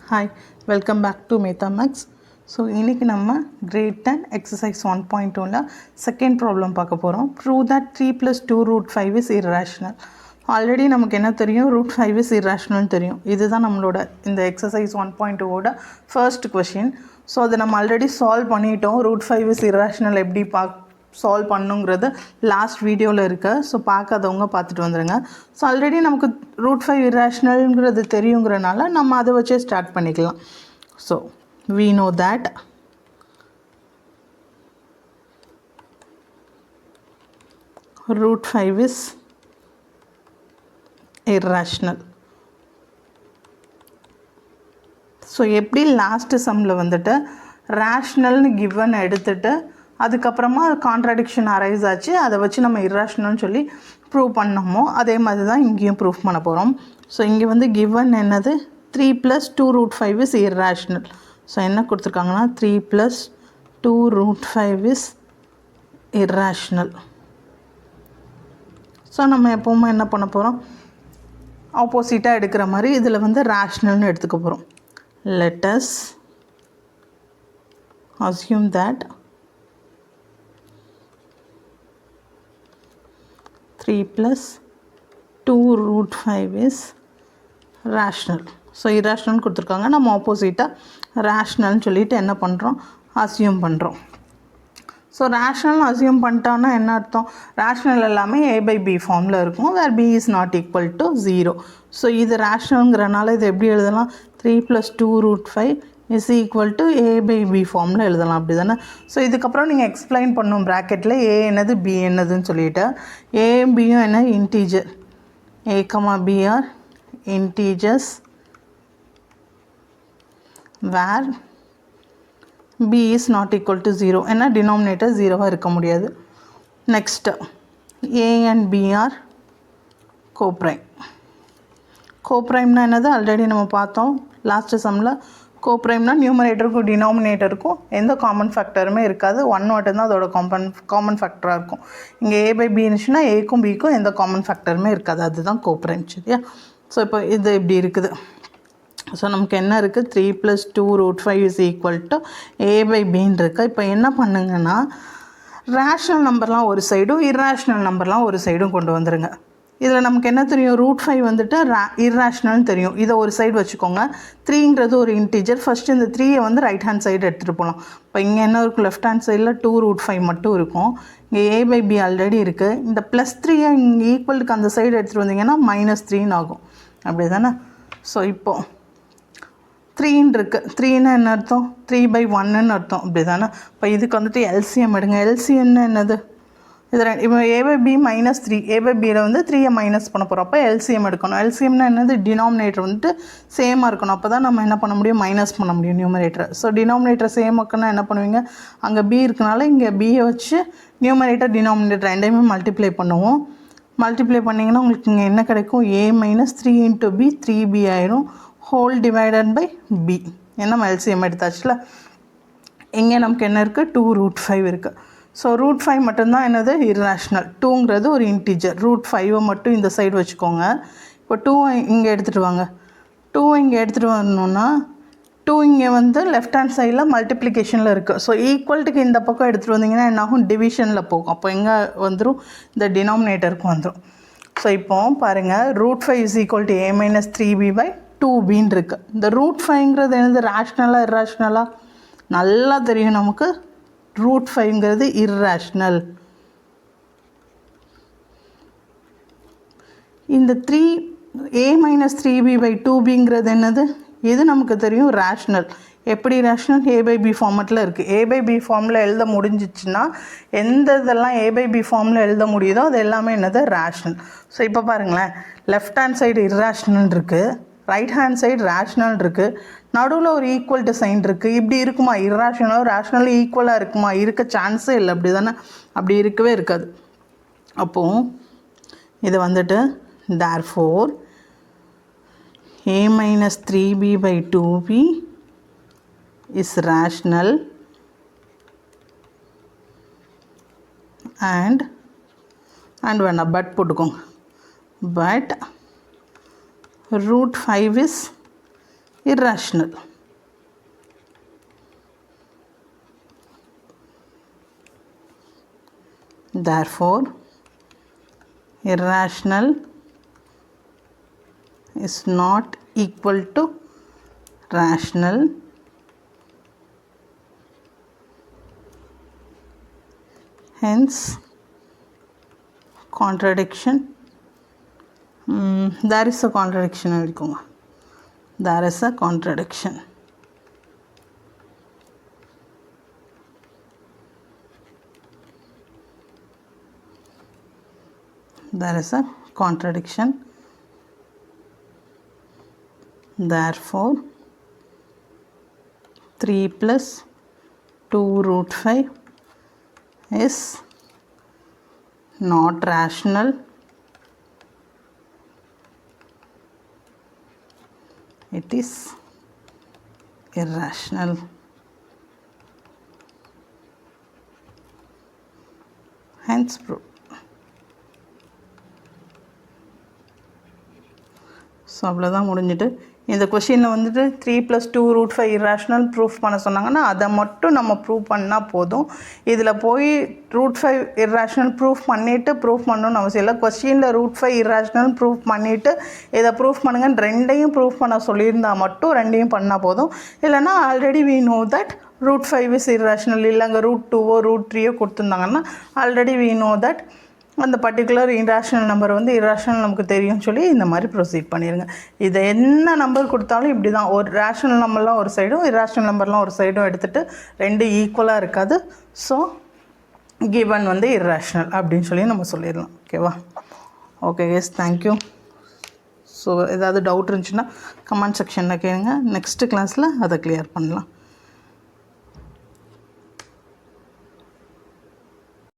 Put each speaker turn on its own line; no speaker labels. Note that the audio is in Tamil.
Hi, welcome back to MetaMax. So, இன்னைக்கு நம்ம grade 10 exercise 1.2ல second problem பார்க்க போகிறோம். Prove that 3 plus 2 root 5 is irrational. Already நமக்கு என்ன தெரியும், root 5 is irrational தெரியும். இதுதான் நம்மளோட இந்த exercise 1.2ஓட first question. ஸோ அதை நம்ம ஆல்ரெடி சால்வ் பண்ணிட்டோம். root 5 is irrational எப்படி சால்வ் பண்ணுங்கிறது லாஸ்ட் வீடியோவில் இருக்கு. ஸோ பார்க்காதவங்க பார்த்துட்டு வந்துடுங்க. ஸோ ஆல்ரெடி நமக்கு ரூட் 5 இர்ரேஷ்னல்ங்கிறது தெரியுங்கிறனால நம்ம அதை வச்சே ஸ்டார்ட் பண்ணிக்கலாம். So we know that root 5 is irrational. So எப்படி லாஸ்ட்டு சம்மில் வந்துட்டு ரேஷ்னல்னு கிவன் எடுத்துகிட்டு அதுக்கப்புறமா கான்ட்ராடிக்ஷன் அரைஸ் ஆச்சு, அதை வச்சு நம்ம இர்ரேஷ்னல்னு சொல்லி ப்ரூவ் பண்ணோமோ அதே மாதிரி தான் இங்கேயும் ப்ரூவ் பண்ண போகிறோம். ஸோ இங்கே வந்து கிவன் என்னது 3 + 2 root 5 is irrational. ஸோ என்ன கொடுத்துருக்காங்கன்னா 3 + 2 root 5 is irrational. ஸோ நம்ம எப்போவுமே என்ன பண்ண போகிறோம், ஆப்போசிட்டாக எடுக்கிற மாதிரி இதில் வந்து ரேஷ்னல்னு எடுத்துக்க போகிறோம். Let us assume that 3 + 2 root 5 is rational. So irrational கொடுத்துருக்காங்க, நம்ம ஆப்போசிட்டாக ரேஷ்னல்னு சொல்லிட்டு என்ன பண்ணுறோம், அசியூம் பண்ணுறோம். ஸோ ரேஷ்னல் அசியூம் பண்ணிட்டோன்னா என்ன அர்த்தம், ரேஷ்னல் எல்லாமே a/b ஃபார்மில் இருக்கும், வேர் b is not equal to 0. So இது ரேஷ்னல்ங்கிறனால இது எப்படி எழுதலாம், 3 + 2 root 5 is equal to a/b ஃபார்மில் எழுதலாம், அப்படி தானே. ஸோ இதுக்கப்புறம் நீங்கள் எக்ஸ்பிளைன் பண்ணும் ப்ராக்கெட்டில் a என்னது b என்னதுன்னு சொல்லிவிட்டு, a bயும் என்ன integer, a, b are integers where b is not equal to 0. ஏன்னா டினாமினேட்டர் 0வாக இருக்க முடியாது. Next a and b are coprime. கோப்ரைம்னா என்னது ஆல்ரெடி நம்ம பார்த்தோம் லாஸ்ட்டு சம்மில். கோப்ரைம்னா நியூமரேட்டருக்கும் டினாமினேட்டருக்கும் எந்த காமன் ஃபேக்டருமே இருக்காது, 1 மட்டும்தான் அதோட காமன் ஃபேக்டராக இருக்கும். இங்கே a/b இருந்துச்சுன்னா ஏக்கும் பிக்கும் எந்த காமன் ஃபேக்டருமே இருக்காது, அதுதான் கோப்ரைம். சரியா. ஸோ இப்போ இது இப்படி இருக்குது. ஸோ நமக்கு என்ன இருக்குது, 3 + 2 root 5 is equal to a/bன்னு இருக்குது. இப்போ என்ன பண்ணுங்கன்னா ரேஷ்னல் நம்பர்லாம் ஒரு சைடும் இர்ரேஷ்னல் நம்பர்லாம் ஒரு சைடும் கொண்டு வந்துடுங்க. இதில் நமக்கு என்ன தெரியும், root 5 வந்துட்டு இர்ரேஷ்னல்னு தெரியும், இதை ஒரு சைடு வச்சுக்கோங்க. 3ங்கிறது ஒரு இன்டீஜர், ஃபஸ்ட்டு இந்த 3யை வந்து ரைட் ஹேண்ட் சைடு எடுத்துகிட்டு போகலாம். இப்போ இங்கே என்ன இருக்கும், லெஃப்ட் ஹேண்ட் சைடில் 2 root 5 மட்டும் இருக்கும். இங்கே a/b ஆல்ரெடி இருக்குது, இந்த +3யை இங்கே ஈக்குவலுக்கு அந்த சைடு எடுத்துகிட்டு வந்தீங்கன்னா -3ன்னு ஆகும், அப்படி தானே. ஸோ இப்போது 3ன்னு இருக்குது, 3ன்னா என்ன அர்த்தம், 3/1ன்னு அர்த்தம், அப்படி தானே. இப்போ இதுக்கு வந்துட்டு எல்சிஎம் எடுங்க. எல்சிஎம்னா என்னது, இது இப்போ a/b -3, a/bயில் வந்து 3யை மைனஸ் பண்ண போகிறோம், அப்போ எல்சிஎம் எடுக்கணும். எல்சிஎம்னா என்னது, டினாமினேட்டர் வந்துட்டு சேமாக இருக்கணும், அப்போ தான் நம்ம என்ன பண்ண முடியும், மைனஸ் பண்ண முடியும் நியூமரேட்டர். ஸோ டினாமினேட்டர் சேம் இருக்குன்னா என்ன பண்ணுவீங்க, அங்கே b இருக்கனால இங்கே bயை வச்சு நியூமரேட்டர் டினாமினேட்டர் ரெண்டையுமே மல்டிப்ளை பண்ணுவோம். மல்டிப்ளை பண்ணிங்கன்னா உங்களுக்கு இங்கே என்ன கிடைக்கும், a - 3 × b 3b ஆயிரும், ஹோல் டிவைடட் பை b. ஏன்னா எல்சிஎம் எடுத்தாச்சுல. இங்கே நமக்கு என்ன இருக்குது, 2 root 5 இருக்குது. ஸோ root 5 மட்டும்தான் என்னது இர்ரேஷ்னல். 2ங்கிறது ஒரு இன்டீஜர், root 5 மட்டும் இந்த சைடு வச்சுக்கோங்க. இப்போ 2 இங்கே எடுத்துகிட்டு வாங்க. 2 இங்கே எடுத்துகிட்டு வரணுன்னா 2 இங்கே வந்து லெஃப்ட் ஹேண்ட் சைடில் மல்டிப்ளிகேஷனில் இருக்குது. ஸோ ஈக்குவல்ட்டுக்கு இந்த பக்கம் எடுத்துகிட்டு வந்தீங்கன்னா என்னாகும், டிவிஷனில் போகும். அப்போ எங்கே வந்துடும், இந்த டினாமினேட்டருக்கு வந்துடும். ஸோ இப்போ பாருங்கள், root 5 is equal to a - 3b/2bன்னு இருக்குது. இந்த root 5ங்கிறது என்னது, ரேஷ்னலாக இர்ரேஷ்னலாக, நல்லா தெரியும் நமக்கு. root 5ங்கிறது இர்ரேஷ்னல். இந்த a - 3b/2bங்கிறது என்னது, இது நமக்கு தெரியும் ரேஷ்னல். எப்படி ரேஷ்னல், a/b ஃபார்மெட்டில் இருக்குது. a/b ஃபார்மில் எழுத முடிஞ்சிச்சுன்னா எந்த இதெல்லாம் a/b ஃபார்மில் எழுத முடியுதோ அது எல்லாமே என்னது, ரேஷ்னல். ஸோ இப்போ பாருங்களேன், லெஃப்ட் ஹேண்ட் சைடு இர்ரேஷ்னல் இருக்குது, ரைட் ஹேண்ட் சைடு ரேஷ்னல் இருக்குது, நடுவில் ஒரு ஈக்குவல் டு சைன் இருக்குது. இப்படி இருக்குமா, இர்ரேஷ்னலோ ரேஷ்னலும் ஈக்குவலாக இருக்குமா, இருக்க சான்ஸே இல்லை, அப்படி தானே. அப்படி இருக்கவே இருக்காது. அப்போது இது வந்துட்டு therefore a - 3b/2b is rational and வேணாம் பட் போட்டுக்கோங்க, but root 5 is irrational. Therefore, irrational is not equal to rational. Hence, contradiction. There is a contradiction. There is a contradiction. There is a contradiction. Therefore, 3 plus 2 root 5 is not rational. It is irrational. Hence proved. So அவ்வளோதான் முடிஞ்சிட்டு. இந்த கொஷினில் வந்துட்டு 3 + 2 √5 irrational ப்ரூஃப் பண்ண சொன்னாங்கன்னா அதை மட்டும் நம்ம ப்ரூவ் பண்ணால் போதும். இதில் போய் √5 irrational ப்ரூஃப் பண்ணிவிட்டு ப்ரூஃப் பண்ணணும்னு அவசியம் இல்லை. கொஷினில் √5 irrational ப்ரூஃப் பண்ணிவிட்டு இதை ப்ரூஃப் பண்ணுங்கன்னு ரெண்டையும் ப்ரூஃப் பண்ண சொல்லியிருந்தால் மட்டும் ரெண்டையும் பண்ணால் போதும். இல்லைனா already we know that √5 is irrational. இல்லைங்க √2ஓ √3ஓ கொடுத்துருந்தாங்கன்னா ஆல்ரெடி we know that அந்த பர்டிகுலர் இர்ராஷனல் நம்பர் வந்து இர்ராஷனல் நமக்கு தெரியும்னு சொல்லி இந்த மாதிரி ப்ரொசீட் பண்ணிடுங்க. இதை என்ன நம்பர் கொடுத்தாலும் இப்படி தான், ஒரு ரேஷனல் நம்பர்லாம் ஒரு சைடும் இர்ராஷனல் நம்பர்லாம் ஒரு சைடும் எடுத்துகிட்டு ரெண்டு ஈக்குவலாக இருக்காது. ஸோ கிவன் வந்து இர்ராஷனல் அப்படின்னு சொல்லி நம்ம சொல்லிடலாம். ஓகேவா? Okay yes, thank you. ஸோ ஏதாவது டவுட் இருந்துச்சுன்னா கமெண்ட் செக்ஷனில் கேளுங்க. நெக்ஸ்ட்டு கிளாஸில் அதை கிளியர் பண்ணலாம்.